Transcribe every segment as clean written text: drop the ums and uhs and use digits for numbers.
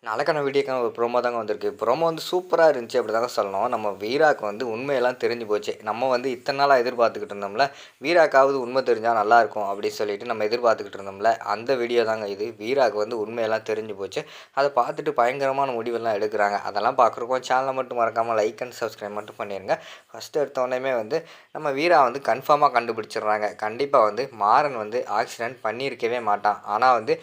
நாளைக்கான வீடியோக்கான ஒரு ப்ரோமோ தாங்க வந்திருக்கு. ப்ரோமோ வந்து சூப்பரா இருந்துச்சு அப்படி சொல்லணும். நம்ம வீராக்கு வந்து உண்மையெல்லாம் தெரிஞ்சு போச்சு. நம்ம வந்து இத்தன நாளா எதிர்பார்த்துக்கிட்டு இருந்தோம்ல, வீராக்காவது உண்மை தெரிஞ்சா நல்லாயிருக்கும் அப்படின்னு சொல்லிட்டு நம்ம எதிர்பார்த்துக்கிட்டு இருந்தோம்ல, அந்த வீடியோ தாங்க இது. வீராக்கு வந்து உண்மையெல்லாம் தெரிஞ்சு போச்சு. அத பார்த்துட்டு பயங்கரமான முடிவெல்லாம் எடுக்குறாங்க. அதெல்லாம் பார்க்குறப்போ சேனல மட்டும் மறக்காம லைக் அண்ட் சப்ஸ்கிரைப் மட்டும் பண்ணிருங்க. ஃபர்ஸ்ட் எடுத்த உடனேயுமே வந்து நம்ம வீரா வந்து கன்ஃபார்மா கண்டுபிடிச்சிடுறாங்க. கண்டிப்பா வந்து மாறன் வந்து ஆக்சிடென்ட் பண்ணியிருக்கவே மாட்டான். ஆனா வந்து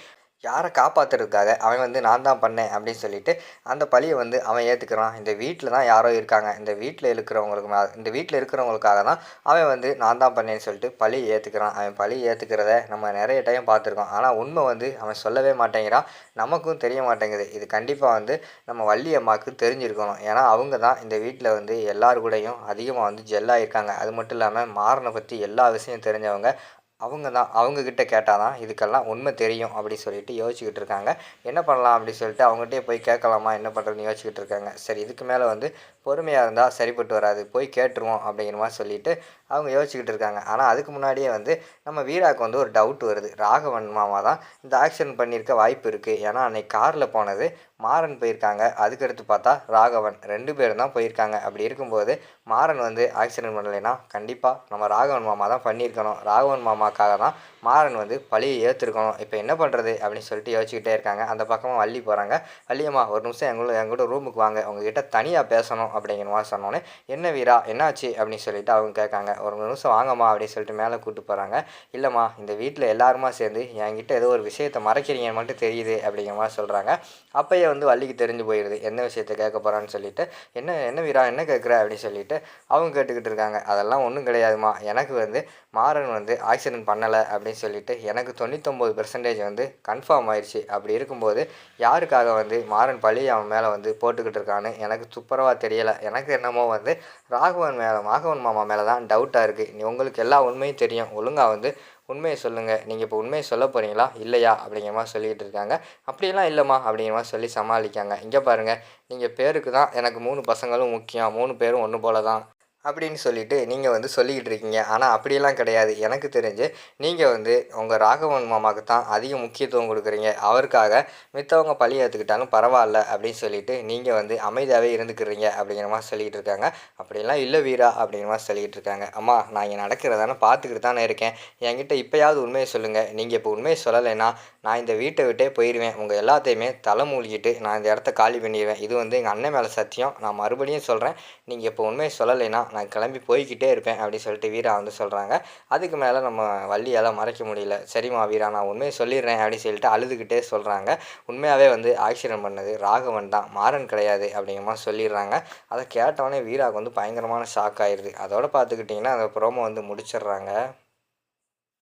யார காப்பாத்துறதுக்காக அவன் வந்து நான் தான் பண்ணேன் அப்படின்னு சொல்லிட்டு, அந்த பழிய வந்து அவன் ஏத்துக்கிறான். இந்த வீட்ல தான் யாரோ இருக்காங்க. இந்த வீட்ல இருக்கிறவங்களுக்காக தான் அவன் வந்து நான் தான் பண்ணேன்னு சொல்லிட்டு பழிய ஏத்துக்கிறான். அவன் பழிய ஏத்துக்கிறத நம்ம நெறைய டைம் பார்த்துருக்கோம். ஆனா உண்ம வந்து அவன் சொல்லவே மாட்டேங்கிறான். நமக்கும் தெரிய மாட்டேங்குது. இது கண்டிப்பா வந்து நம்ம வள்ளி அம்மாவுக்கு தெரிஞ்சிருக்கணும். ஏன்னா அவங்க தான் இந்த வீட்ல வந்து எல்லார் கூடயும் அதிகமா வந்து ஜெல்லாயிருக்காங்க. அது மட்டும் இல்லாம மாறன பத்தி எல்லா விஷயம் தெரிஞ்சவங்க. அவங்க தான். அவங்க கிட்ட கேட்டா தான் இதுக்கெல்லாம் உண்மை தெரியும் அப்படி சொல்லிட்டு யோசிச்சுக்கிட்டு இருக்காங்க. என்ன பண்ணலாம் அப்படி சொல்லிட்டு அவங்ககிட்டயே போய் கேட்கலாமா என்ன பண்ணுறதுன்னு யோசிச்சுக்கிட்டு இருக்காங்க. சரி இதுக்கு மேலே வந்து பொறுமையா இருந்தா சரிப்பட்டு வராது. போய் கேட்டுருவோம் அப்படிங்கிற மாரி சொல்லிட்டு அவங்க யோசிச்சுக்கிட்டு இருக்காங்க. ஆனா அதுக்கு முன்னாடியே வந்து நம்ம வீராவுக்கு வந்து ஒரு டவுட் வருது. ராகவன் மாமா தான் இந்த ஆக்சிடென்ட் பண்ணியிருக்க வாய்ப்பு இருக்கு. ஏன்னா அன்னைக்கு கார்ல போனது மாறன் போயிருக்காங்க. அதுக்கடுத்து பார்த்தா ராகவன் 2 பேரும் தான் போயிருக்காங்க. அப்படி இருக்கும்போது மாறன் வந்து ஆக்சிடென்ட் பண்ணலைன்னா கண்டிப்பா நம்ம ராகவன் மாமா தான் பண்ணியிருக்கணும். ராகவன் மாமாக்காக தான் மாறன் வந்து பழிய ஏற்றுருக்கணும். இப்போ என்ன பண்ணுறது அப்படின்னு சொல்லிட்டு யோசிச்சுக்கிட்டே இருக்காங்க. அந்த பக்கமாக வள்ளி போகிறாங்க. வள்ளியம்மா ஒரு நிமிஷம் எங்கூட ரூமுக்கு வாங்க, உங்ககிட்ட தனியாக பேசணும் அப்படிங்கிற மாதிரி சொன்னோன்னே, என்ன வீரா என்னாச்சு அப்படின்னு சொல்லிட்டு அவங்க கேட்காங்க. ஒரு நிமிஷம் வாங்கம்மா அப்படின்னு சொல்லிட்டு மேலே கூப்பிட்டு போகிறாங்க. இல்லைம்மா இந்த வீட்டில் எல்லாருமா சேர்ந்து என்கிட்ட ஏதோ ஒரு விஷயத்தை மறைக்கிறீங்கன்னு மட்டும் தெரியுது அப்படிங்கிற மாதிரி சொல்கிறாங்க. அப்பயே வந்து வள்ளிக்கு தெரிஞ்சு போயிடுது என்ன விஷயத்த கேட்க போகிறான்னு சொல்லிட்டு, என்ன என்ன வீரா என்ன கேட்குற அப்படின்னு சொல்லிட்டு அவங்க கேட்டுக்கிட்டு இருக்காங்க. அதெல்லாம் ஒன்றும் கிடையாதும்மா, எனக்கு வந்து மாறன் வந்து ஆக்சிடென்ட் பண்ணலை அப்படின்னு சொல்லிட்டு எனக்கு 99% வந்து கன்ஃபார்ம் ஆயிடுச்சு. அப்படி இருக்கும்போது யாருக்காக வந்து மாறன் பழி அவன் மேலே வந்து போட்டுக்கிட்டு இருக்கான்னு எனக்கு துப்புரவாக தெரியலை. எனக்கு என்னமோ வந்து ராகவன் மாமா மேலே தான் டவுட்டாக இருக்குது. உங்களுக்கு எல்லா உண்மையும் தெரியும். ஒழுங்காக வந்து உண்மையை சொல்லுங்கள். நீங்கள் இப்போ உண்மையை சொல்ல போகிறீங்களா இல்லையா அப்படிங்கிற மாதிரி சொல்லிக்கிட்டு இருக்காங்க. அப்படியெல்லாம் இல்லைம்மா அப்படிங்கிற மாதிரி சொல்லி சமாளிக்காங்க. இங்கே பாருங்கள், நீங்கள் பேருக்கு தான் எனக்கு 3 பசங்களும் முக்கியம். 3 பேரும் ஒன்று போல தான் அப்படின்னு சொல்லிட்டு நீங்கள் வந்து சொல்லிக்கிட்டு இருக்கீங்க. ஆனால் அப்படியெல்லாம் கிடையாது. எனக்கு தெரிஞ்சு நீங்கள் வந்து உங்கள் ராகவன் மாமாவுக்கு தான் அதிக முக்கியத்துவம் கொடுக்குறீங்க. அவருக்காக மித்தவங்க பழி ஏற்றுக்கிட்டாலும் பரவாயில்ல அப்படின்னு சொல்லிட்டு நீங்கள் வந்து அமைதியாகவே இருந்துக்கிறீங்க அப்படிங்கிற மாதிரி சொல்லிக்கிட்டு இருக்காங்க. அப்படியெல்லாம் இல்லை வீரா அப்படிங்கிற மாதிரி சொல்லிக்கிட்டு இருக்காங்க. அம்மா நான் இங்கே நடக்கிறதானே பார்த்துக்கிட்டு தானே இருக்கேன். என்கிட்ட இப்போயாவது உண்மையை சொல்லுங்கள். நீங்கள் இப்போ உண்மையை சொல்லலைன்னா நான் இந்த வீட்டை விட்டே போயிடுவேன். உங்கள் எல்லாத்தையுமே தலை மூழ்கிட்டு நான் இந்த இடத்த காலி பண்ணிடுவேன். இது வந்து எங்கள் அண்ணன் மேலே சத்தியம். நான் மறுபடியும் சொல்கிறேன். நீங்கள் இப்போ உண்மையை சொல்லலைன்னா நான் கிளம்பி போய்க்கிட்டே இருப்பேன் அப்படின்னு சொல்லிட்டு வீரா வந்து சொல்கிறாங்க. அதுக்கு மேலே நம்ம வள்ளியால் மறைக்க முடியல. சரிம்மா வீரா நான் உண்மையை சொல்லிடுறேன் அப்படின்னு சொல்லிட்டு அழுதுகிட்டே சொல்கிறாங்க. உண்மையாகவே வந்து ஆக்சிடென்ட் பண்ணது ராகவன் தான், மாறன் கிடையாது அப்படிங்கிற மாதிரி சொல்லிடுறாங்க. அதை கேட்டவொடனே வீராவுக்கு வந்து பயங்கரமான ஷாக் ஆயிடுது. அதோட பார்த்துக்கிட்டிங்கன்னா அந்த ப்ரோமோ வந்து முடிச்சிடுறாங்க.